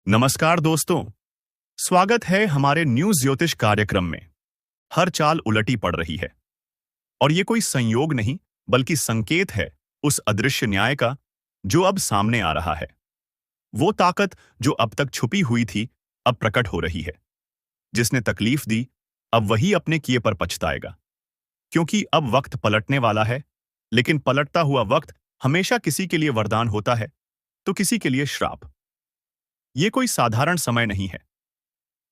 नमस्कार दोस्तों, स्वागत है हमारे न्यूज ज्योतिष कार्यक्रम में। हर चाल उलटी पड़ रही है और ये कोई संयोग नहीं बल्कि संकेत है उस अदृश्य न्याय का जो अब सामने आ रहा है। वो ताकत जो अब तक छुपी हुई थी अब प्रकट हो रही है। जिसने तकलीफ दी अब वही अपने किए पर पछताएगा, क्योंकि अब वक्त पलटने वाला है। लेकिन पलटता हुआ वक्त हमेशा किसी के लिए वरदान होता है तो किसी के लिए श्राप। ये कोई साधारण समय नहीं है।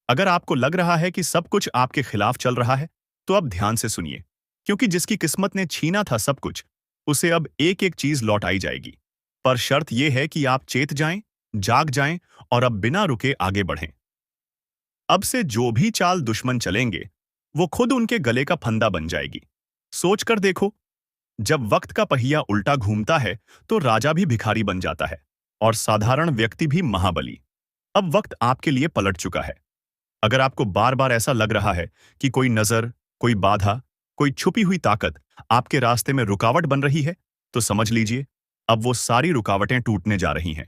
अगर आपको लग रहा है कि सब कुछ आपके खिलाफ चल रहा है तो अब ध्यान से सुनिए, क्योंकि जिसकी किस्मत ने छीना था सब कुछ, उसे अब एक एक चीज लौट आई जाएगी। पर शर्त यह है कि आप चेत जाएं, जाग जाएं और अब बिना रुके आगे बढ़ें। अब से जो भी चाल दुश्मन चलेंगे वो खुद उनके गले का फंदा बन जाएगी। सोच कर देखो, जब वक्त का पहिया उल्टा घूमता है तो राजा भी भिखारी बन जाता है और साधारण व्यक्ति भी महाबली। अब वक्त आपके लिए पलट चुका है। अगर आपको बार बार ऐसा लग रहा है कि कोई नजर, कोई बाधा, कोई छुपी हुई ताकत आपके रास्ते में रुकावट बन रही है, तो समझ लीजिए अब वो सारी रुकावटें टूटने जा रही हैं।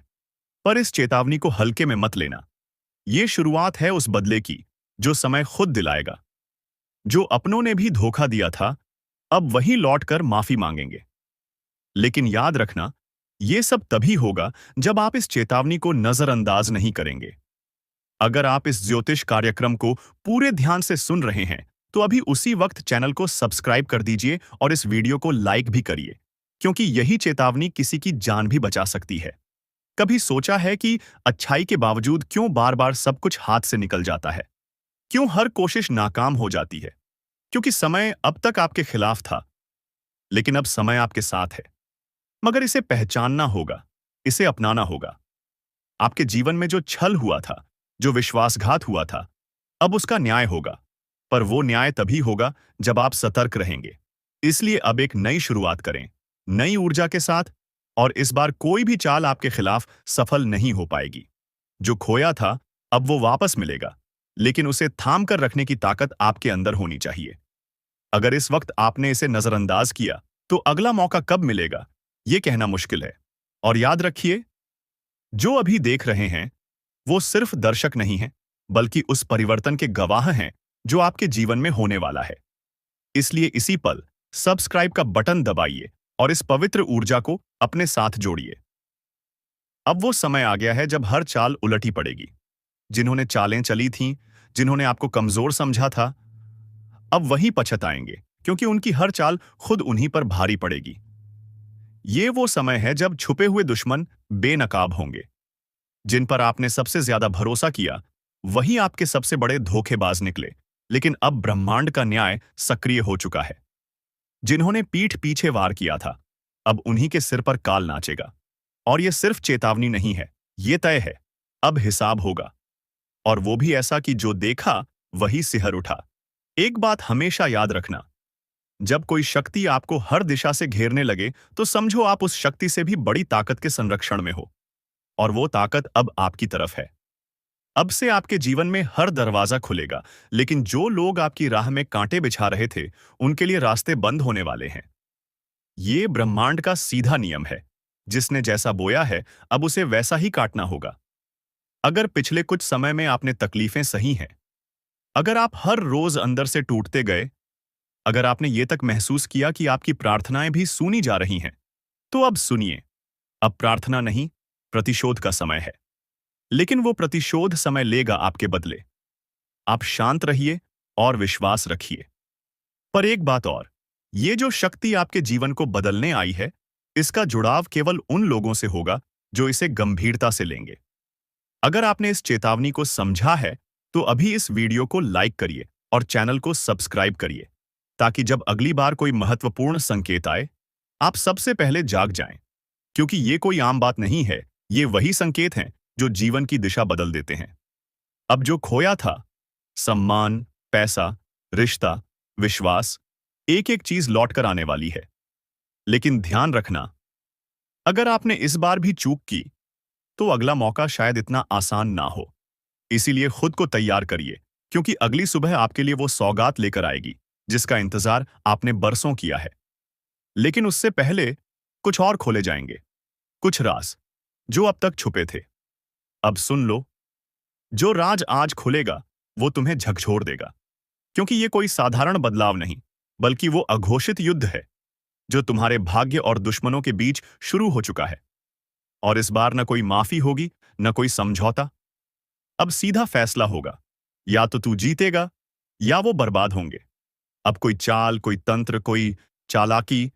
पर इस चेतावनी को हल्के में मत लेना। ये शुरुआत है उस बदले की जो समय खुद दिलाएगा। जो अपनों ने भी धोखा दिया था अब वही लौटकर माफी मांगेंगे। लेकिन याद रखना, ये सब तभी होगा जब आप इस चेतावनी को नजरअंदाज नहीं करेंगे। अगर आप इस ज्योतिष कार्यक्रम को पूरे ध्यान से सुन रहे हैं तो अभी उसी वक्त चैनल को सब्सक्राइब कर दीजिए और इस वीडियो को लाइक भी करिए, क्योंकि यही चेतावनी किसी की जान भी बचा सकती है। कभी सोचा है कि अच्छाई के बावजूद क्यों बार बार सब कुछ हाथ से निकल जाता है? क्यों हर कोशिश नाकाम हो जाती है? क्योंकि समय अब तक आपके खिलाफ था, लेकिन अब समय आपके साथ है। मगर इसे पहचानना होगा, इसे अपनाना होगा। आपके जीवन में जो छल हुआ था, जो विश्वासघात हुआ था, अब उसका न्याय होगा। पर वो न्याय तभी होगा जब आप सतर्क रहेंगे। इसलिए अब एक नई शुरुआत करें, नई ऊर्जा के साथ। और इस बार कोई भी चाल आपके खिलाफ सफल नहीं हो पाएगी। जो खोया था अब वो वापस मिलेगा, लेकिन उसे थाम कर रखने की ताकत आपके अंदर होनी चाहिए। अगर इस वक्त आपने इसे नजरअंदाज किया तो अगला मौका कब मिलेगा ये कहना मुश्किल है। और याद रखिए, जो अभी देख रहे हैं वो सिर्फ दर्शक नहीं हैं, बल्कि उस परिवर्तन के गवाह हैं जो आपके जीवन में होने वाला है। इसलिए इसी पल सब्सक्राइब का बटन दबाइए और इस पवित्र ऊर्जा को अपने साथ जोड़िए। अब वो समय आ गया है जब हर चाल उलटी पड़ेगी। जिन्होंने चालें चली थीं, जिन्होंने आपको कमजोर समझा था, अब वही पछताएंगे, क्योंकि उनकी हर चाल खुद उन्हीं पर भारी पड़ेगी। ये वो समय है जब छुपे हुए दुश्मन बेनकाब होंगे। जिन पर आपने सबसे ज्यादा भरोसा किया वही आपके सबसे बड़े धोखेबाज निकले। लेकिन अब ब्रह्मांड का न्याय सक्रिय हो चुका है। जिन्होंने पीठ पीछे वार किया था अब उन्हीं के सिर पर काल नाचेगा। और यह सिर्फ चेतावनी नहीं है, ये तय है, अब हिसाब होगा। और वो भी ऐसा कि जो देखा वही सिहर उठा। एक बात हमेशा याद रखना, जब कोई शक्ति आपको हर दिशा से घेरने लगे तो समझो आप उस शक्ति से भी बड़ी ताकत के संरक्षण में हो। और वो ताकत अब आपकी तरफ है। अब से आपके जीवन में हर दरवाजा खुलेगा, लेकिन जो लोग आपकी राह में कांटे बिछा रहे थे उनके लिए रास्ते बंद होने वाले हैं। ये ब्रह्मांड का सीधा नियम है। जिसने जैसा बोया है अब उसे वैसा ही काटना होगा। अगर पिछले कुछ समय में आपने तकलीफें सही हैं, अगर आप हर रोज अंदर से टूटते गए, अगर आपने ये तक महसूस किया कि आपकी प्रार्थनाएं भी सुनी जा रही हैं, तो अब सुनिए, अब प्रार्थना नहीं, प्रतिशोध का समय है। लेकिन वो प्रतिशोध समय लेगा आपके बदले। आप शांत रहिए और विश्वास रखिए। पर एक बात और, ये जो शक्ति आपके जीवन को बदलने आई है, इसका जुड़ाव केवल उन लोगों से होगा जो इसे गंभीरता से लेंगे। अगर आपने इस चेतावनी को समझा है तो अभी इस वीडियो को लाइक करिए और चैनल को सब्सक्राइब करिए, ताकि जब अगली बार कोई महत्वपूर्ण संकेत आए आप सबसे पहले जाग जाएं। क्योंकि ये कोई आम बात नहीं है, ये वही संकेत हैं जो जीवन की दिशा बदल देते हैं। अब जो खोया था, सम्मान, पैसा, रिश्ता, विश्वास, एक एक चीज लौटकर आने वाली है। लेकिन ध्यान रखना, अगर आपने इस बार भी चूक की तो अगला मौका शायद इतना आसान ना हो। इसीलिए खुद को तैयार करिए, क्योंकि अगली सुबह आपके लिए वो सौगात लेकर आएगी जिसका इंतजार आपने बरसों किया है। लेकिन उससे पहले कुछ और खोले जाएंगे, कुछ राज जो अब तक छुपे थे। अब सुन लो, जो राज आज खुलेगा वो तुम्हें झकझोर देगा, क्योंकि ये कोई साधारण बदलाव नहीं, बल्कि वो अघोषित युद्ध है जो तुम्हारे भाग्य और दुश्मनों के बीच शुरू हो चुका है। और इस बार न कोई माफी होगी, न कोई समझौता। अब सीधा फैसला होगा, या तो तू जीतेगा या वो बर्बाद होंगे। अब कोई चाल, कोई तंत्र, कोई चालाकी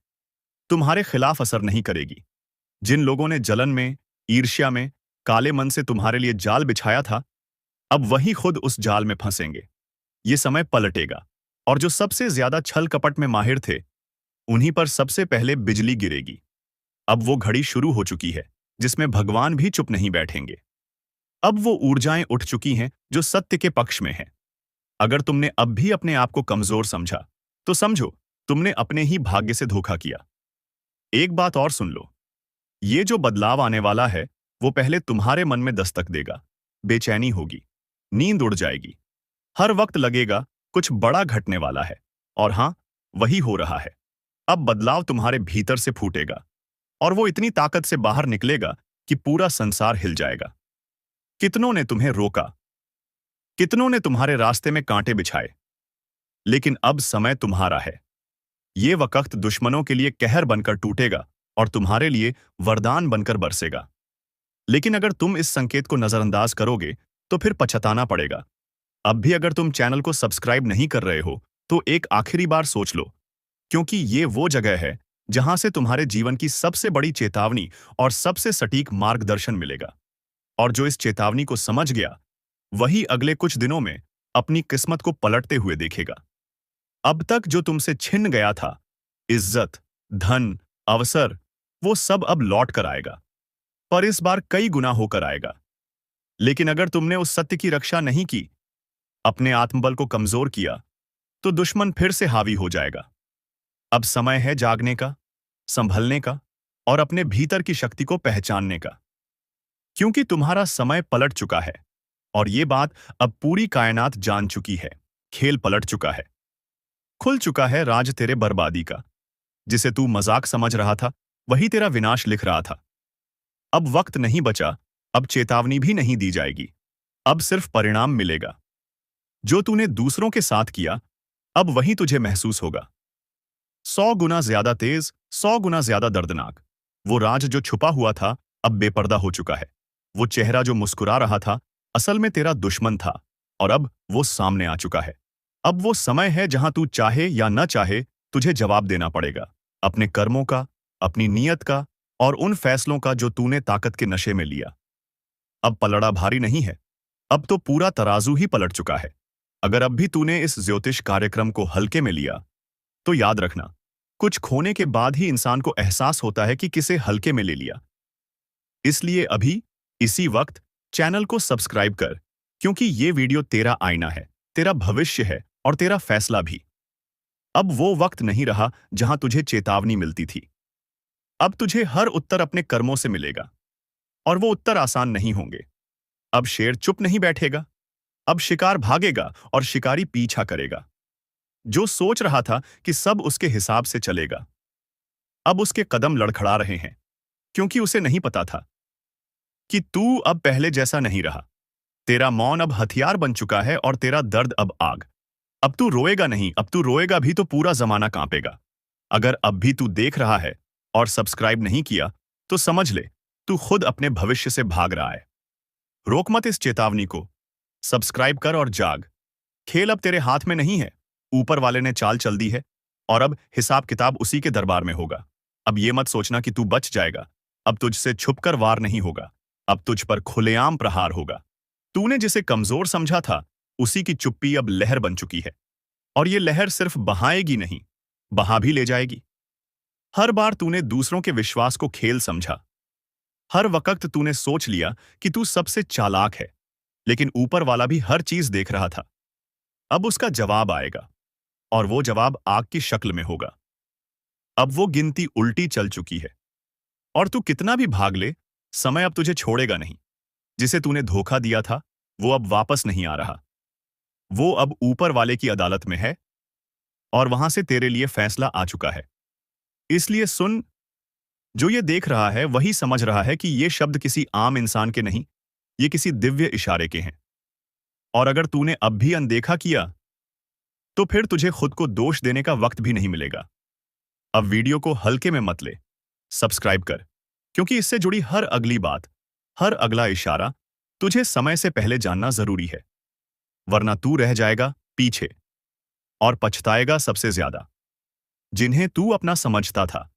तुम्हारे खिलाफ असर नहीं करेगी। जिन लोगों ने जलन में, ईर्ष्या में, काले मन से तुम्हारे लिए जाल बिछाया था, अब वही खुद उस जाल में फंसेंगे। ये समय पलटेगा, और जो सबसे ज्यादा छल कपट में माहिर थे, उन्हीं पर सबसे पहले बिजली गिरेगी। अब वो घड़ी शुरू हो चुकी है जिसमें भगवान भी चुप नहीं बैठेंगे। अब वो ऊर्जाएं उठ चुकी हैं जो सत्य के पक्ष में हैं। अगर तुमने अब भी अपने आप को कमजोर समझा, तो समझो तुमने अपने ही भाग्य से धोखा किया। एक बात और सुन लो, ये जो बदलाव आने वाला है, वो पहले तुम्हारे मन में दस्तक देगा। बेचैनी होगी, नींद उड़ जाएगी, हर वक्त लगेगा कुछ बड़ा घटने वाला है। और हां, वही हो रहा है। अब बदलाव तुम्हारे भीतर से फूटेगा, और वो इतनी ताकत से बाहर निकलेगा कि पूरा संसार हिल जाएगा। कितनों ने तुम्हें रोका, कितनों ने तुम्हारे रास्ते में कांटे बिछाए, लेकिन अब समय तुम्हारा है। ये वक्त दुश्मनों के लिए कहर बनकर टूटेगा और तुम्हारे लिए वरदान बनकर बरसेगा। लेकिन अगर तुम इस संकेत को नजरअंदाज करोगे, तो फिर पछताना पड़ेगा। अब भी अगर तुम चैनल को सब्सक्राइब नहीं कर रहे हो, तो एक आखिरी बार सोच लो, क्योंकि ये वो जगह है जहां से तुम्हारे जीवन की सबसे बड़ी चेतावनी और सबसे सटीक मार्गदर्शन मिलेगा। और जो इस चेतावनी को समझ गया, वही अगले कुछ दिनों में अपनी किस्मत को पलटते हुए देखेगा। अब तक जो तुमसे छिन गया था, इज्जत, धन, अवसर, वो सब अब लौट कर आएगा, पर इस बार कई गुना होकर आएगा। लेकिन अगर तुमने उस सत्य की रक्षा नहीं की, अपने आत्मबल को कमजोर किया, तो दुश्मन फिर से हावी हो जाएगा। अब समय है जागने का, संभलने का, और अपने भीतर की शक्ति को पहचानने का, क्योंकि तुम्हारा समय पलट चुका है। और ये बात अब पूरी कायनात जान चुकी है। खेल पलट चुका है, खुल चुका है राज तेरे बर्बादी का। जिसे तू मजाक समझ रहा था, वही तेरा विनाश लिख रहा था। अब वक्त नहीं बचा, अब चेतावनी भी नहीं दी जाएगी, अब सिर्फ परिणाम मिलेगा। जो तूने दूसरों के साथ किया, अब वही तुझे महसूस होगा। 100 गुना ज्यादा तेज, 100 गुना ज्यादा दर्दनाक। वो राज जो छुपा हुआ था, अब बेपर्दा हो चुका है। वो चेहरा जो मुस्कुरा रहा था, असल में तेरा दुश्मन था, और अब वो सामने आ चुका है। अब वो समय है जहां तू चाहे या न चाहे, तुझे जवाब देना पड़ेगा। अपने कर्मों का, अपनी नीयत का, और उन फैसलों का जो तूने ताकत के नशे में लिया। अब पलड़ा भारी नहीं है, अब तो पूरा तराजू ही पलट चुका है। अगर अब भी तूने इस ज्योतिष कार्यक्रम को हल्के में लिया, तो याद रखना, कुछ खोने के बाद ही इंसान को एहसास होता है कि किसे हल्के में ले लिया। इसलिए अभी, इसी वक्त, चैनल को सब्सक्राइब कर, क्योंकि ये वीडियो तेरा आईना है, तेरा भविष्य है, और तेरा फैसला भी। अब वो वक्त नहीं रहा जहां तुझे चेतावनी मिलती थी। अब तुझे हर उत्तर अपने कर्मों से मिलेगा, और वो उत्तर आसान नहीं होंगे। अब शेर चुप नहीं बैठेगा, अब शिकार भागेगा और शिकारी पीछा करेगा। जो सोच रहा था कि सब उसके हिसाब से चलेगा, अब उसके कदम लड़खड़ा रहे हैं, क्योंकि उसे नहीं पता था कि तू अब पहले जैसा नहीं रहा। तेरा मौन अब हथियार बन चुका है, और तेरा दर्द अब आग। अब तू रोएगा नहीं, अब तू रोएगा भी तो पूरा जमाना कांपेगा। अगर अब भी तू देख रहा है और सब्सक्राइब नहीं किया, तो समझ ले, तू खुद अपने भविष्य से भाग रहा है। रोक मत इस चेतावनी को, सब्सक्राइब कर और जाग। खेल अब तेरे हाथ में नहीं है, ऊपर वाले ने चाल चल दी है, और अब हिसाब किताब उसी के दरबार में होगा। अब ये मत सोचना कि तू बच जाएगा, अब तुझसे छुपकर वार नहीं होगा, अब तुझ पर खुलेआम प्रहार होगा। तूने जिसे कमजोर समझा था, उसी की चुप्पी अब लहर बन चुकी है, और ये लहर सिर्फ बहाएगी नहीं, बहा भी ले जाएगी। हर बार तूने दूसरों के विश्वास को खेल समझा, हर वक्त तूने सोच लिया कि तू सबसे चालाक है, लेकिन ऊपर वाला भी हर चीज देख रहा था। अब उसका जवाब आएगा, और वो जवाब आग की शक्ल में होगा। अब वो गिनती उल्टी चल चुकी है, और तू कितना भी भाग ले, समय अब तुझे छोड़ेगा नहीं। जिसे तूने धोखा दिया था, वो अब वापस नहीं आ रहा। वो अब ऊपर वाले की अदालत में है, और वहां से तेरे लिए फैसला आ चुका है। इसलिए सुन, जो ये देख रहा है वही समझ रहा है कि ये शब्द किसी आम इंसान के नहीं, ये किसी दिव्य इशारे के हैं। और अगर तूने अब भी अनदेखा किया तो फिर तुझे खुद को दोष देने का वक्त भी नहीं मिलेगा। अब वीडियो को हल्के में मत ले, सब्सक्राइब कर, क्योंकि इससे जुड़ी हर अगली बात, हर अगला इशारा तुझे समय से पहले जानना जरूरी है। वरना तू रह जाएगा पीछे और पछताएगा सबसे ज्यादा। जिन्हें तू अपना समझता था,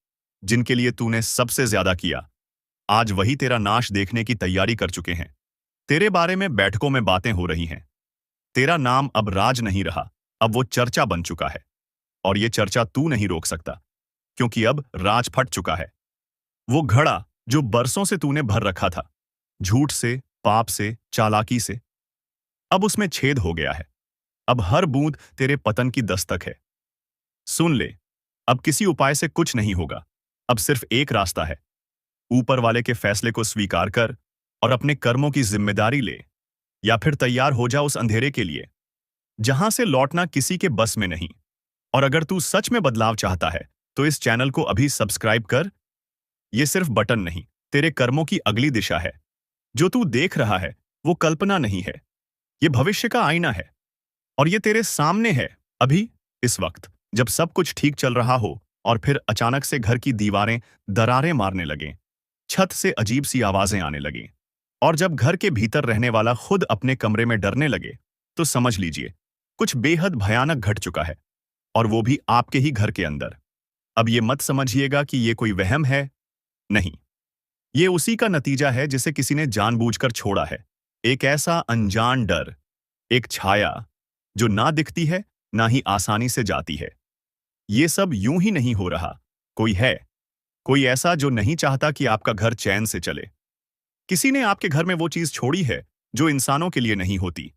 जिनके लिए तूने सबसे ज्यादा किया, आज वही तेरा नाश देखने की तैयारी कर चुके हैं। तेरे बारे में बैठकों में बातें हो रही हैं। तेरा नाम अब राज नहीं रहा, अब वो चर्चा बन चुका है। और ये चर्चा तू नहीं रोक सकता, क्योंकि अब राज फट चुका है। वो घड़ा जो बरसों से तूने भर रखा था, झूठ से, पाप से, चालाकी से, अब उसमें छेद हो गया है। अब हर बूंद तेरे पतन की दस्तक है। सुन ले, अब किसी उपाय से कुछ नहीं होगा। अब सिर्फ एक रास्ता है। ऊपर वाले के फैसले को स्वीकार कर और अपने कर्मों की जिम्मेदारी ले, या फिर तैयार हो जा उस अंधेरे के लिए जहां से लौटना किसी के बस में नहीं। और अगर तू सच में बदलाव चाहता है तो इस चैनल को अभी सब्सक्राइब कर। ये सिर्फ बटन नहीं, तेरे कर्मों की अगली दिशा है। जो तू देख रहा है वो कल्पना नहीं है, ये भविष्य का आईना है। और ये तेरे सामने है अभी, इस वक्त, जब सब कुछ ठीक चल रहा हो और फिर अचानक से घर की दीवारें दरारें मारने लगें, छत से अजीब सी आवाजें आने लगें, और जब घर के भीतर रहने वाला खुद अपने कमरे में डरने लगे, तो समझ लीजिए कुछ बेहद भयानक घट चुका है। और वो भी आपके ही घर के अंदर। अब ये मत समझिएगा कि ये कोई वहम है, नहीं। ये उसी का नतीजा है जिसे किसी ने जानबूझकर छोड़ा है। एक ऐसा अनजान डर, एक छाया जो ना दिखती है ना ही आसानी से जाती है। ये सब यूं ही नहीं हो रहा। कोई है, कोई ऐसा जो नहीं चाहता कि आपका घर चैन से चले। किसी ने आपके घर में वो चीज छोड़ी है जो इंसानों के लिए नहीं होती,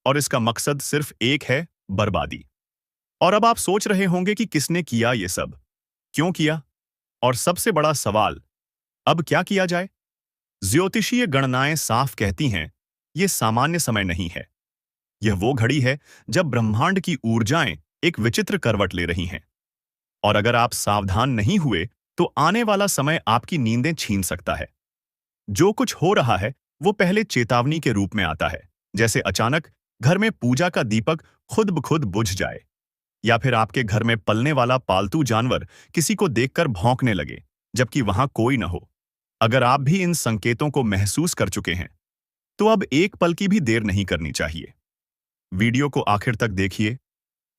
और इसका मकसद सिर्फ एक है, बर्बादी। और अब आप सोच रहे होंगे कि किसने किया ये सब, क्यों किया, और सबसे बड़ा सवाल, अब क्या किया जाए? ज्योतिषीय गणनाएं साफ कहती हैं, ये सामान्य समय नहीं है। यह वो घड़ी है जब ब्रह्मांड की ऊर्जाएं एक विचित्र करवट ले रही हैं। और अगर आप सावधान नहीं हुए तो आने वाला समय आपकी नींदें छीन सकता है। जो कुछ हो रहा है वो पहले चेतावनी के रूप में आता है, जैसे अचानक घर में पूजा का दीपक खुद ब खुद बुझ जाए, या फिर आपके घर में पलने वाला पालतू जानवर किसी को देखकर भौंकने लगे जबकि वहां कोई न हो। अगर आप भी इन संकेतों को महसूस कर चुके हैं तो अब एक पल की भी देर नहीं करनी चाहिए। वीडियो को आखिर तक देखिए,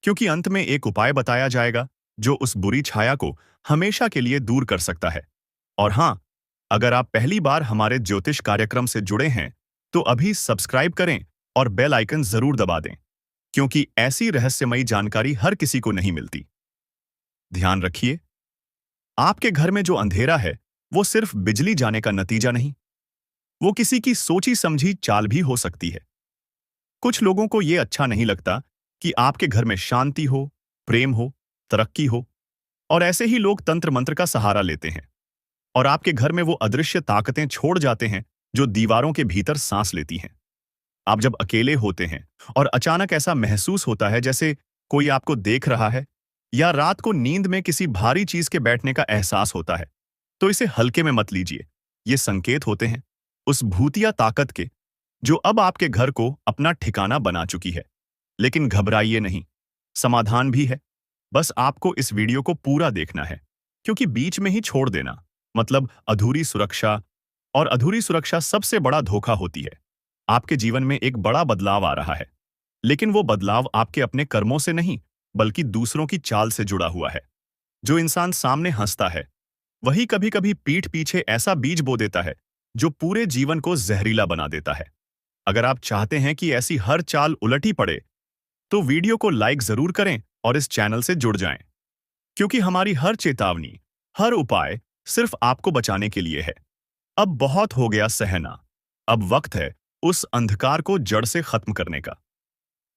क्योंकि अंत में एक उपाय बताया जाएगा जो उस बुरी छाया को हमेशा के लिए दूर कर सकता है। और हां, अगर आप पहली बार हमारे ज्योतिष कार्यक्रम से जुड़े हैं तो अभी सब्सक्राइब करें और बेल आइकन जरूर दबा दें, क्योंकि ऐसी रहस्यमयी जानकारी हर किसी को नहीं मिलती। ध्यान रखिए, आपके घर में जो अंधेरा है वो सिर्फ बिजली जाने का नतीजा नहीं, वो किसी की सोची समझी चाल भी हो सकती है। कुछ लोगों को ये अच्छा नहीं लगता कि आपके घर में शांति हो, प्रेम हो, तरक्की हो, और ऐसे ही लोग तंत्र मंत्र का सहारा लेते हैं और आपके घर में वो अदृश्य ताकतें छोड़ जाते हैं जो दीवारों के भीतर सांस लेती हैं। आप जब अकेले होते हैं और अचानक ऐसा महसूस होता है जैसे कोई आपको देख रहा है, या रात को नींद में किसी भारी चीज के बैठने का एहसास होता है, तो इसे हल्के में मत लीजिए। ये संकेत होते हैं उस भूतिया ताकत के जो अब आपके घर को अपना ठिकाना बना चुकी है। लेकिन घबराइए नहीं, समाधान भी है। बस आपको इस वीडियो को पूरा देखना है, क्योंकि बीच में ही छोड़ देना मतलब अधूरी सुरक्षा, और अधूरी सुरक्षा सबसे बड़ा धोखा होती है। आपके जीवन में एक बड़ा बदलाव आ रहा है, लेकिन वो बदलाव आपके अपने कर्मों से नहीं बल्कि दूसरों की चाल से जुड़ा हुआ है। जो इंसान सामने हंसता है वही कभी कभी पीठ पीछे ऐसा बीज बो देता है जो पूरे जीवन को जहरीला बना देता है। अगर आप चाहते हैं कि ऐसी हर चाल उलटी पड़े तो वीडियो को लाइक जरूर करें और इस चैनल से जुड़ जाएं, क्योंकि हमारी हर चेतावनी, हर उपाय सिर्फ आपको बचाने के लिए है। अब बहुत हो गया सहना, अब वक्त है उस अंधकार को जड़ से खत्म करने का।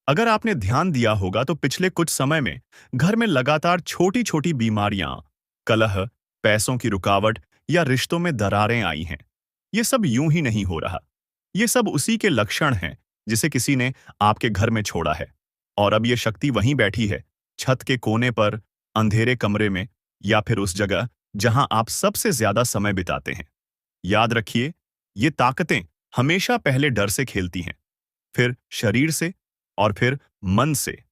अगर आपने ध्यान दिया होगा तो पिछले कुछ समय में घर में लगातार छोटी छोटी बीमारियां, कलह, पैसों की रुकावट या रिश्तों में दरारें आई हैं। ये सब यूं ही नहीं हो रहा, ये सब उसी के लक्षण हैं जिसे किसी ने आपके घर में छोड़ा है। और अब ये शक्ति वहीं बैठी है, छत के कोने पर, अंधेरे कमरे में, या फिर उस जगह जहां आप सबसे ज्यादा समय बिताते हैं। याद रखिए, ये ताकतें हमेशा पहले डर से खेलती हैं। फिर शरीर से, और फिर मन से।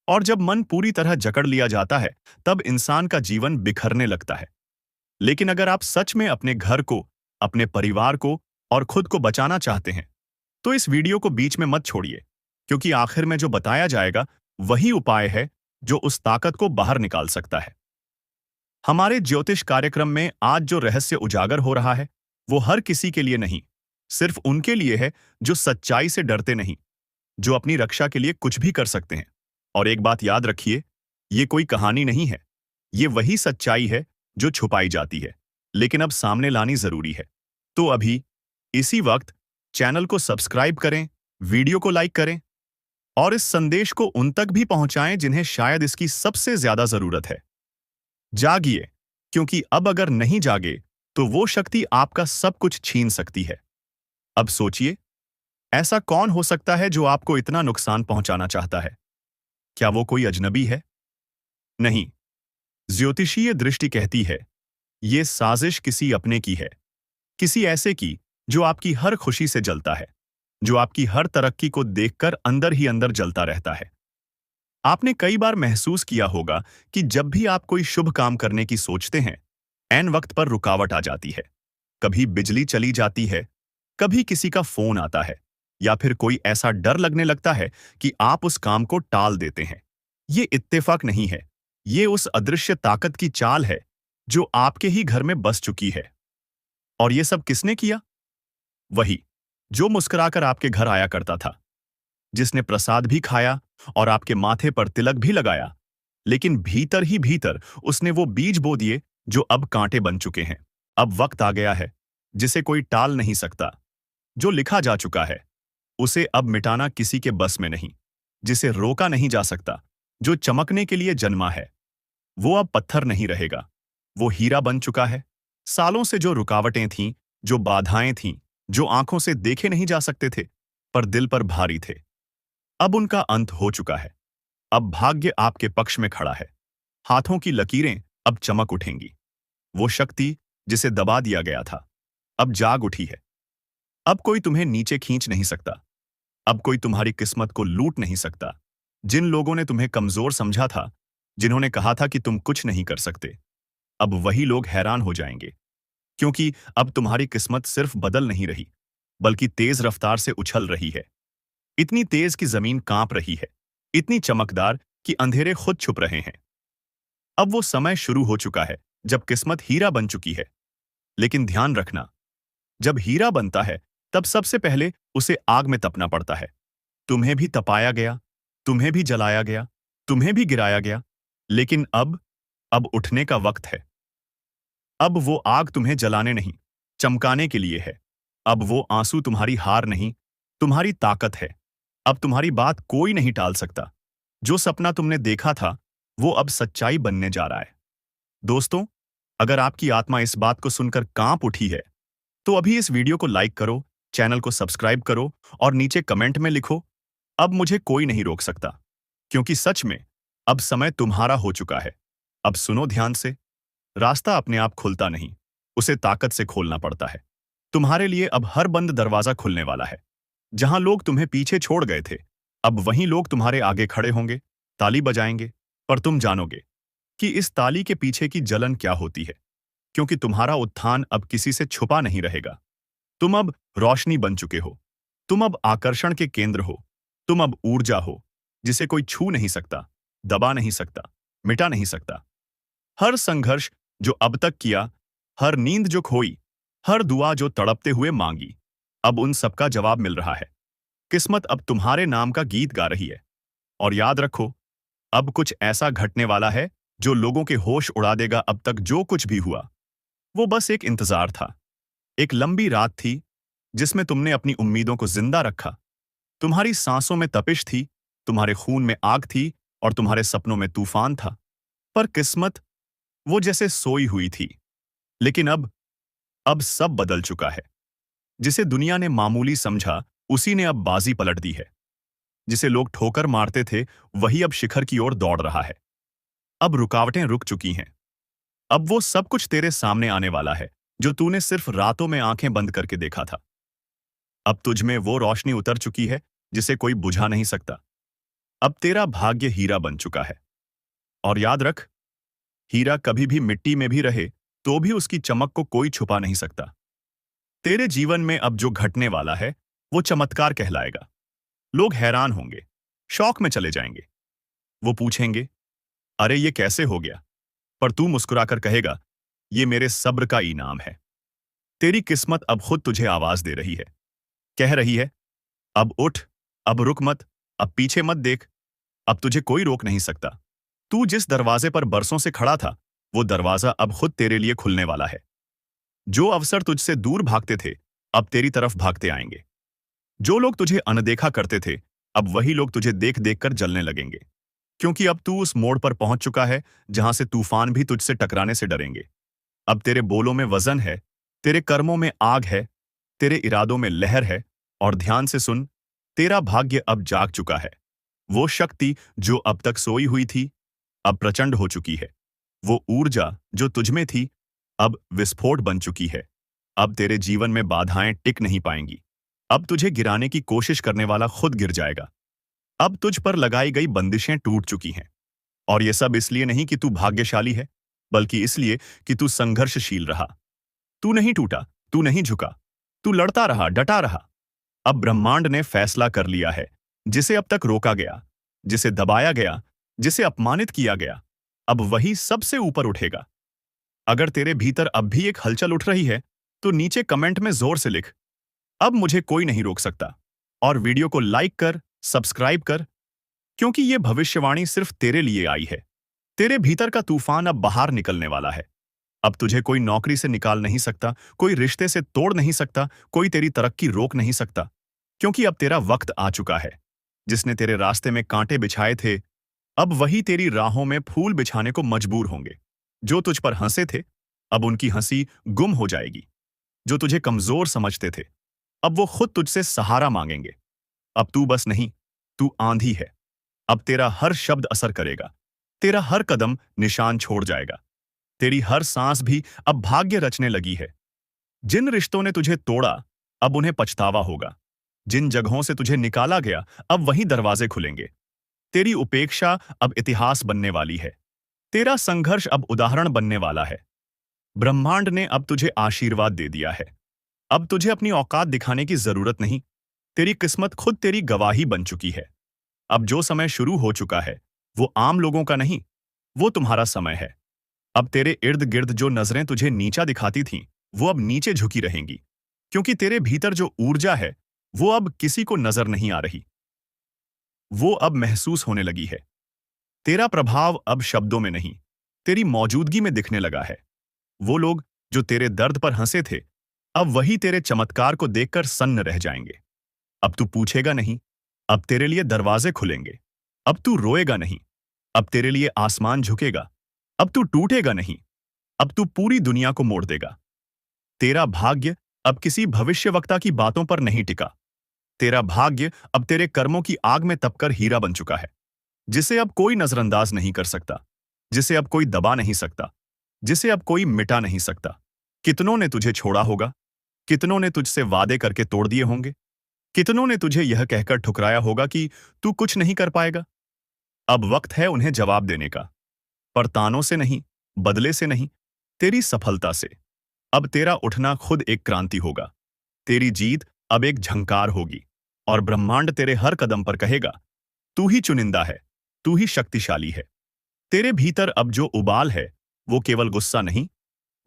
और जब मन पूरी तरह जकड़ लिया जाता है, तब इंसान का जीवन बिखरने लगता है। लेकिन अगर आप सच में अपने घर को, अपने परिवार को और खुद को बचाना चाहते हैं, तो इस वीडियो को बीच में मत छोड़िए, क्योंकि आखिर में जो बताया जाएगा वही उपाय है जो उस ताकत को बाहर निकाल सकता है। हमारे ज्योतिष कार्यक्रम में आज जो रहस्य उजागर हो रहा है, वो हर किसी के लिए नहीं, सिर्फ उनके लिए है जो सच्चाई से डरते नहीं, जो अपनी रक्षा के लिए कुछ भी कर सकते हैं। और एक बात याद रखिए, ये कोई कहानी नहीं है, ये वही सच्चाई है जो छुपाई जाती है, लेकिन अब सामने लानी जरूरी है। तो अभी इसी वक्त चैनल को सब्सक्राइब करें, वीडियो को लाइक करें और इस संदेश को उन तक भी पहुंचाएं जिन्हें शायद इसकी सबसे ज्यादा जरूरत है। जागिए, क्योंकि अब अगर नहीं जागे तो वो शक्ति आपका सब कुछ छीन सकती है। अब सोचिए, ऐसा कौन हो सकता है जो आपको इतना नुकसान पहुंचाना चाहता है? क्या वो कोई अजनबी है? नहीं, ज्योतिषीय दृष्टि कहती है, ये साजिश किसी अपने की है, किसी ऐसे की जो आपकी हर खुशी से जलता है, जो आपकी हर तरक्की को देखकर अंदर ही अंदर जलता रहता है। आपने कई बार महसूस किया होगा कि जब भी आप कोई शुभ काम करने की सोचते हैं, ऐन वक्त पर रुकावट आ जाती है। कभी बिजली चली जाती है, कभी किसी का फोन आता है, या फिर कोई ऐसा डर लगने लगता है कि आप उस काम को टाल देते हैं। ये इत्तेफाक नहीं है, ये उस अदृश्य ताकत की चाल है जो आपके ही घर में बस चुकी है। और ये सब किसने किया? वही जो मुस्कुराकर आपके घर आया करता था, जिसने प्रसाद भी खाया और आपके माथे पर तिलक भी लगाया, लेकिन भीतर ही भीतर उसने वो बीज बो दिए जो अब कांटे बन चुके हैं। अब वक्त आ गया है जिसे कोई टाल नहीं सकता। जो लिखा जा चुका है उसे अब मिटाना किसी के बस में नहीं, जिसे रोका नहीं जा सकता, जो चमकने के लिए जन्मा है, वो अब पत्थर नहीं रहेगा, वो हीरा बन चुका है। सालों से जो रुकावटें थीं, जो बाधाएं थीं, जो आंखों से देखे नहीं जा सकते थे पर दिल पर भारी थे, अब उनका अंत हो चुका है। अब भाग्य आपके पक्ष में खड़ा है। हाथों की लकीरें अब चमक उठेंगी। वो शक्ति जिसे दबा दिया गया था, अब जाग उठी है। अब कोई तुम्हें नीचे खींच नहीं सकता, अब कोई तुम्हारी किस्मत को लूट नहीं सकता। जिन लोगों ने तुम्हें कमजोर समझा था, जिन्होंने कहा था कि तुम कुछ नहीं कर सकते, अब वही लोग हैरान हो जाएंगे, क्योंकि अब तुम्हारी किस्मत सिर्फ बदल नहीं रही, बल्कि तेज रफ्तार से उछल रही है। इतनी तेज कि जमीन कांप रही है, इतनी चमकदार कि अंधेरे खुद छुप रहे हैं। अब वो समय शुरू हो चुका है जब किस्मत हीरा बन चुकी है। लेकिन ध्यान रखना, जब हीरा बनता है तब सबसे पहले उसे आग में तपना पड़ता है। तुम्हें भी तपाया गया, तुम्हें भी जलाया गया, तुम्हें भी गिराया गया, लेकिन अब उठने का वक्त है। अब वो आग तुम्हें जलाने नहीं, चमकाने के लिए है। अब वो आंसू तुम्हारी हार नहीं, तुम्हारी ताकत है। अब तुम्हारी बात कोई नहीं टाल सकता। जो सपना तुमने देखा था, वो अब सच्चाई बनने जा रहा है। दोस्तों, अगर आपकी आत्मा इस बात को सुनकर कांप उठी है, तो अभी इस वीडियो को लाइक करो, चैनल को सब्सक्राइब करो और नीचे कमेंट में लिखो, अब मुझे कोई नहीं रोक सकता। क्योंकि सच में अब समय तुम्हारा हो चुका है। अब सुनो ध्यान से, रास्ता अपने आप खुलता नहीं, उसे ताकत से खोलना पड़ता है। तुम्हारे लिए अब हर बंद दरवाजा खुलने वाला है। जहां लोग तुम्हें पीछे छोड़ गए थे, अब वहीं लोग तुम्हारे आगे खड़े होंगे, ताली बजाएंगे, पर तुम जानोगे कि इस ताली के पीछे की जलन क्या होती है। क्योंकि तुम्हारा उत्थान अब किसी से छुपा नहीं रहेगा। तुम अब रोशनी बन चुके हो, तुम अब आकर्षण के केंद्र हो, तुम अब ऊर्जा हो जिसे कोई छू नहीं सकता, दबा नहीं सकता, मिटा नहीं सकता। हर संघर्ष जो अब तक किया, हर नींद जो खोई, हर दुआ जो तड़पते हुए मांगी, अब उन सबका जवाब मिल रहा है। किस्मत अब तुम्हारे नाम का गीत गा रही है। और याद रखो, अब कुछ ऐसा घटने वाला है जो लोगों के होश उड़ा देगा। अब तक जो कुछ भी हुआ, वो बस एक इंतजार था। एक लंबी रात थी जिसमें तुमने अपनी उम्मीदों को जिंदा रखा। तुम्हारी सांसों में तपिश थी, तुम्हारे खून में आग थी और तुम्हारे सपनों में तूफान था। पर किस्मत वो जैसे सोई हुई थी। लेकिन अब सब बदल चुका है। जिसे दुनिया ने मामूली समझा, उसी ने अब बाजी पलट दी है। जिसे लोग ठोकर मारते थे, वही अब शिखर की ओर दौड़ रहा है। अब रुकावटें रुक चुकी हैं। अब वो सब कुछ तेरे सामने आने वाला है जो तूने सिर्फ रातों में आंखें बंद करके देखा था। अब तुझ में वो रोशनी उतर चुकी है जिसे कोई बुझा नहीं सकता। अब तेरा भाग्य हीरा बन चुका है। और याद रख, हीरा कभी भी मिट्टी में भी रहे तो भी उसकी चमक को कोई छुपा नहीं सकता। तेरे जीवन में अब जो घटने वाला है वो चमत्कार कहलाएगा। लोग हैरान होंगे, शौक में चले जाएंगे। वो पूछेंगे, अरे ये कैसे हो गया? पर तू मुस्कुराकर कहेगा, ये मेरे सब्र का इनाम है। तेरी किस्मत अब खुद तुझे आवाज दे रही है, कह रही है, अब उठ, अब रुक मत, अब पीछे मत देख, अब तुझे कोई रोक नहीं सकता। तू जिस दरवाजे पर बरसों से खड़ा था, वो दरवाजा अब खुद तेरे लिए खुलने वाला है। जो अवसर तुझसे दूर भागते थे, अब तेरी तरफ भागते आएंगे। जो लोग तुझे अनदेखा करते थे, अब वही लोग तुझे देख देख कर जलने लगेंगे। क्योंकि अब तू उस मोड़ पर पहुंच चुका है जहां से तूफान भी तुझसे टकराने से डरेंगे। अब तेरे बोलों में वजन है, तेरे कर्मों में आग है, तेरे इरादों में लहर है। और ध्यान से सुन, तेरा भाग्य अब जाग चुका है। वो शक्ति जो अब तक सोई हुई थी, अब प्रचंड हो चुकी है। वो ऊर्जा जो तुझमें थी, अब विस्फोट बन चुकी है। अब तेरे जीवन में बाधाएं टिक नहीं पाएंगी। अब तुझे गिराने की कोशिश करने वाला खुद गिर जाएगा। अब तुझ पर लगाई गई बंदिशें टूट चुकी हैं। और ये सब इसलिए नहीं कि तू भाग्यशाली है, बल्कि इसलिए कि तू संघर्षशील रहा। तू नहीं टूटा, तू नहीं झुका, तू लड़ता रहा, डटा रहा। अब ब्रह्मांड ने फैसला कर लिया है। जिसे अब तक रोका गया, जिसे दबाया गया, जिसे अपमानित किया गया, अब वही सबसे ऊपर उठेगा। अगर तेरे भीतर अब भी एक हलचल उठ रही है, तो नीचे कमेंट में जोर से लिख, अब मुझे कोई नहीं रोक सकता। और वीडियो को लाइक कर, सब्सक्राइब कर, क्योंकि ये भविष्यवाणी सिर्फ तेरे लिए आई है। तेरे भीतर का तूफान अब बाहर निकलने वाला है। अब तुझे कोई नौकरी से निकाल नहीं सकता, कोई रिश्ते से तोड़ नहीं सकता, कोई तेरी तरक्की रोक नहीं सकता। क्योंकि अब तेरा वक्त आ चुका है। जिसने तेरे रास्ते में कांटे बिछाए थे, अब वही तेरी राहों में फूल बिछाने को मजबूर होंगे। जो तुझ पर हंसे थे, अब उनकी हंसी गुम हो जाएगी। जो तुझे कमजोर समझते थे, अब वो खुद तुझसे सहारा मांगेंगे। अब तू बस नहीं, तू आंधी है। अब तेरा हर शब्द असर करेगा। तेरा हर कदम निशान छोड़ जाएगा। तेरी हर सांस भी अब भाग्य रचने लगी है। जिन रिश्तों ने तुझे तोड़ा, अब उन्हें पछतावा होगा। जिन जगहों से तुझे निकाला गया, अब वहीं दरवाजे खुलेंगे। तेरी उपेक्षा अब इतिहास बनने वाली है। तेरा संघर्ष अब उदाहरण बनने वाला है। ब्रह्मांड ने अब तुझे आशीर्वाद दे दिया है। अब तुझे अपनी औकात दिखाने की जरूरत नहीं। तेरी किस्मत खुद तेरी गवाही बन चुकी है। अब जो समय शुरू हो चुका है, वो आम लोगों का नहीं, वो तुम्हारा समय है। अब तेरे इर्द गिर्द जो नजरें तुझे नीचा दिखाती थीं, वो अब नीचे झुकी रहेंगी। क्योंकि तेरे भीतर जो ऊर्जा है, वो अब किसी को नजर नहीं आ रही। वो अब महसूस होने लगी है। तेरा प्रभाव अब शब्दों में नहीं, तेरी मौजूदगी में दिखने लगा है। वो लोग जो तेरे दर्द पर हंसे थे, अब वही तेरे चमत्कार को देखकर सन्न रह जाएंगे। अब तू पूछेगा नहीं, अब तेरे लिए दरवाजे खुलेंगे। अब तू रोएगा नहीं, अब तेरे लिए आसमान झुकेगा। अब तू टूटेगा नहीं, अब तू पूरी दुनिया को मोड़ देगा। तेरा भाग्य अब किसी भविष्यवक्ता की बातों पर नहीं टिका। तेरा भाग्य अब तेरे कर्मों की आग में तपकर हीरा बन चुका है, जिसे अब कोई नजरअंदाज नहीं कर सकता, जिसे अब कोई दबा नहीं सकता, जिसे अब कोई मिटा नहीं सकता। कितनों ने तुझे छोड़ा होगा, कितनों ने तुझसे वादे करके तोड़ दिए होंगे, कितनों ने तुझे यह कहकर ठुकराया होगा कि तू कुछ नहीं कर पाएगा। अब वक्त है उन्हें जवाब देने का, पर तानों से नहीं, बदले से नहीं, तेरी सफलता से। अब तेरा उठना खुद एक क्रांति होगा। तेरी जीत अब एक झंकार होगी। और ब्रह्मांड तेरे हर कदम पर कहेगा, तू ही चुनिंदा है, तू ही शक्तिशाली है। तेरे भीतर अब जो उबाल है, वो केवल गुस्सा नहीं,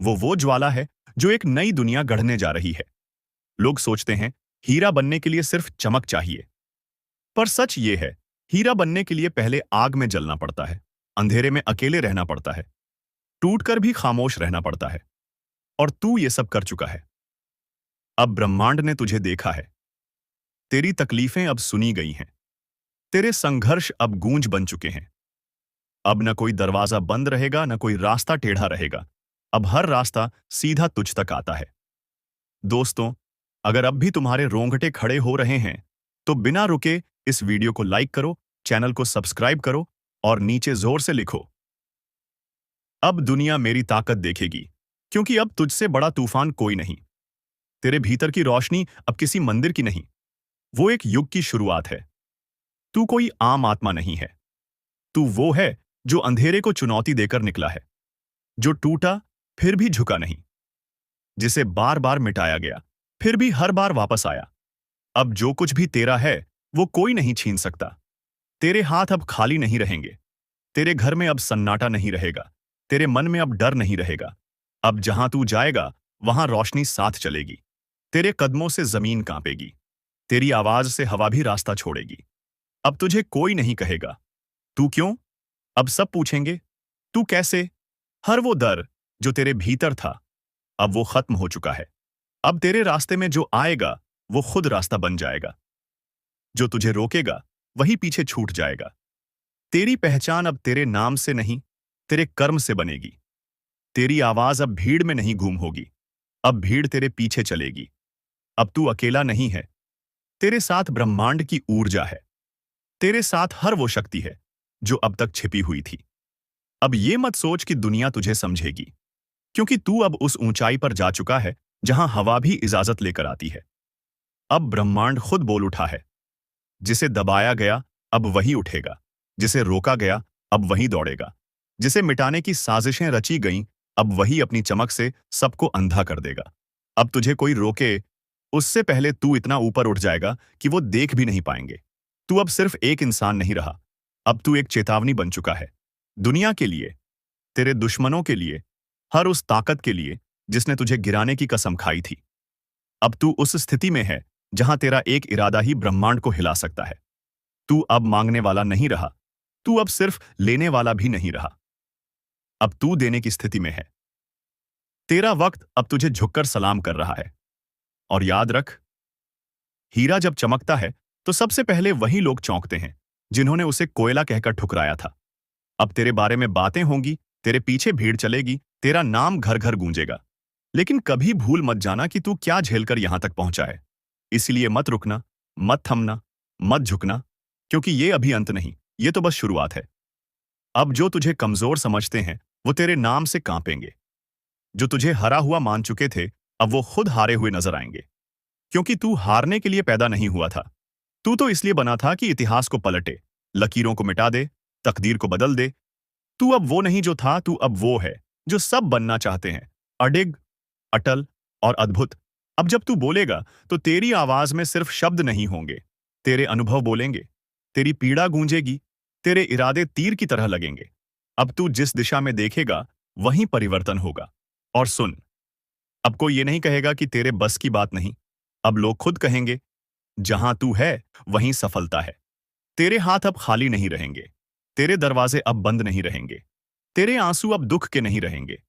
वो ज्वाला है जो एक नई दुनिया गढ़ने जा रही है। लोग सोचते हैं हीरा बनने के लिए सिर्फ चमक चाहिए, पर सच ये है, हीरा बनने के लिए पहले आग में जलना पड़ता है, अंधेरे में अकेले रहना पड़ता है, टूटकर भी खामोश रहना पड़ता है। और तू ये सब कर चुका है। अब ब्रह्मांड ने तुझे देखा है। तेरी तकलीफें अब सुनी गई हैं। तेरे संघर्ष अब गूंज बन चुके हैं। अब न कोई दरवाजा बंद रहेगा, न कोई रास्ता टेढ़ा रहेगा। अब हर रास्ता सीधा तुझ तक आता है। दोस्तों, अगर अब भी तुम्हारे रोंगटे खड़े हो रहे हैं, तो बिना रुके इस वीडियो को लाइक करो, चैनल को सब्सक्राइब करो और नीचे जोर से लिखो, अब दुनिया मेरी ताकत देखेगी। क्योंकि अब तुझसे बड़ा तूफान कोई नहीं। तेरे भीतर की रोशनी अब किसी मंदिर की नहीं, वो एक युग की शुरुआत है। तू कोई आम आत्मा नहीं है। तू वो है जो अंधेरे को चुनौती देकर निकला है, जो टूटा फिर भी झुका नहीं, जिसे बार बार मिटाया गया फिर भी हर बार वापस आया। अब जो कुछ भी तेरा है वो कोई नहीं छीन सकता। तेरे हाथ अब खाली नहीं रहेंगे। तेरे घर में अब सन्नाटा नहीं रहेगा। तेरे मन में अब डर नहीं रहेगा। अब जहां तू जाएगा वहां रोशनी साथ चलेगी। तेरे कदमों से जमीन कांपेगी। तेरी आवाज से हवा भी रास्ता छोड़ेगी। अब तुझे कोई नहीं कहेगा तू क्यों। अब सब पूछेंगे तू कैसे। हर वो डर जो तेरे भीतर था अब वो खत्म हो चुका है। अब तेरे रास्ते में जो आएगा वो खुद रास्ता बन जाएगा। जो तुझे रोकेगा वही पीछे छूट जाएगा। तेरी पहचान अब तेरे नाम से नहीं, तेरे कर्म से बनेगी। तेरी आवाज अब भीड़ में नहीं गूंज होगी, अब भीड़ तेरे पीछे चलेगी। अब तू अकेला नहीं है। तेरे साथ ब्रह्मांड की ऊर्जा है। तेरे साथ हर वो शक्ति है जो अब तक छिपी हुई थी। अब ये मत सोच कि दुनिया तुझे समझेगी, क्योंकि तू अब उस ऊंचाई पर जा चुका है जहां हवा भी इजाजत लेकर आती है। अब ब्रह्मांड खुद बोल उठा है। जिसे दबाया गया अब वही उठेगा। जिसे रोका गया अब वही दौड़ेगा। जिसे मिटाने की साजिशें रची गईं अब वही अपनी चमक से सबको अंधा कर देगा। अब तुझे कोई रोके उससे पहले तू इतना ऊपर उठ जाएगा कि वो देख भी नहीं पाएंगे। तू अब सिर्फ एक इंसान नहीं रहा, अब तू एक चेतावनी बन चुका है। दुनिया के लिए, तेरे दुश्मनों के लिए, हर उस ताकत के लिए जिसने तुझे गिराने की कसम खाई थी। अब तू उस स्थिति में है जहां तेरा एक इरादा ही ब्रह्मांड को हिला सकता है। तू अब मांगने वाला नहीं रहा। तू अब सिर्फ लेने वाला भी नहीं रहा। अब तू देने की स्थिति में है। तेरा वक्त अब तुझे झुककर सलाम कर रहा है। और याद रख, हीरा जब चमकता है तो सबसे पहले वही लोग चौंकते हैं जिन्होंने उसे कोयला कहकर ठुकराया था। अब तेरे बारे में बातें होंगी, तेरे पीछे भीड़ चलेगी, तेरा नाम घर घर गूंजेगा। लेकिन कभी भूल मत जाना कि तू क्या झेलकर यहां तक पहुंचा है। इसलिए मत रुकना, मत थमना, मत झुकना, क्योंकि ये अभी अंत नहीं, ये तो बस शुरुआत है। अब जो तुझे कमजोर समझते हैं वो तेरे नाम से कांपेंगे। जो तुझे हरा हुआ मान चुके थे अब वो खुद हारे हुए नजर आएंगे। क्योंकि तू हारने के लिए पैदा नहीं हुआ था। तू तो इसलिए बना था कि इतिहास को पलटे, लकीरों को मिटा दे, तकदीर को बदल दे। तू अब वो नहीं जो था, तू अब वो है जो सब बनना चाहते हैं। अडिग, अटल और अद्भुत। अब जब तू बोलेगा तो तेरी आवाज में सिर्फ शब्द नहीं होंगे, तेरे अनुभव बोलेंगे। तेरी पीड़ा गूंजेगी, तेरे इरादे तीर की तरह लगेंगे। अब तू जिस दिशा में देखेगा वहीं परिवर्तन होगा। और सुन, अब कोई ये नहीं कहेगा कि तेरे बस की बात नहीं। अब लोग खुद कहेंगे जहां तू है वहीं सफलता है। तेरे हाथ अब खाली नहीं रहेंगे। तेरे दरवाजे अब बंद नहीं रहेंगे। तेरे आंसू अब दुख के नहीं रहेंगे।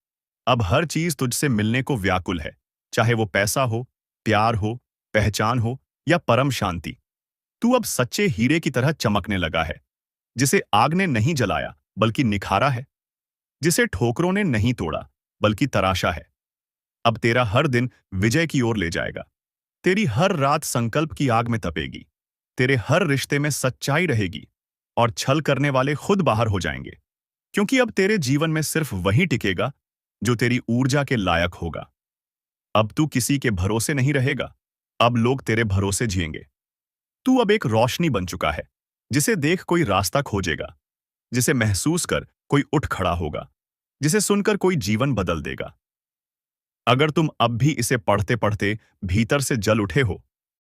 अब हर चीज तुझसे मिलने को व्याकुल है, चाहे वो पैसा हो, प्यार हो, पहचान हो या परम शांति। तू अब सच्चे हीरे की तरह चमकने लगा है, जिसे आग ने नहीं जलाया बल्कि निखारा है, जिसे ठोकरों ने नहीं तोड़ा बल्कि तराशा है। अब तेरा हर दिन विजय की ओर ले जाएगा। तेरी हर रात संकल्प की आग में तपेगी। तेरे हर रिश्ते में सच्चाई रहेगी और छल करने वाले खुद बाहर हो जाएंगे। क्योंकि अब तेरे जीवन में सिर्फ वही टिकेगा जो तेरी ऊर्जा के लायक होगा। अब तू किसी के भरोसे नहीं रहेगा, अब लोग तेरे भरोसे जिएंगे। तू अब एक रोशनी बन चुका है, जिसे देख कोई रास्ता खोजेगा, जिसे महसूस कर कोई उठ खड़ा होगा, जिसे सुनकर कोई जीवन बदल देगा। अगर तुम अब भी इसे पढ़ते पढ़ते भीतर से जल उठे हो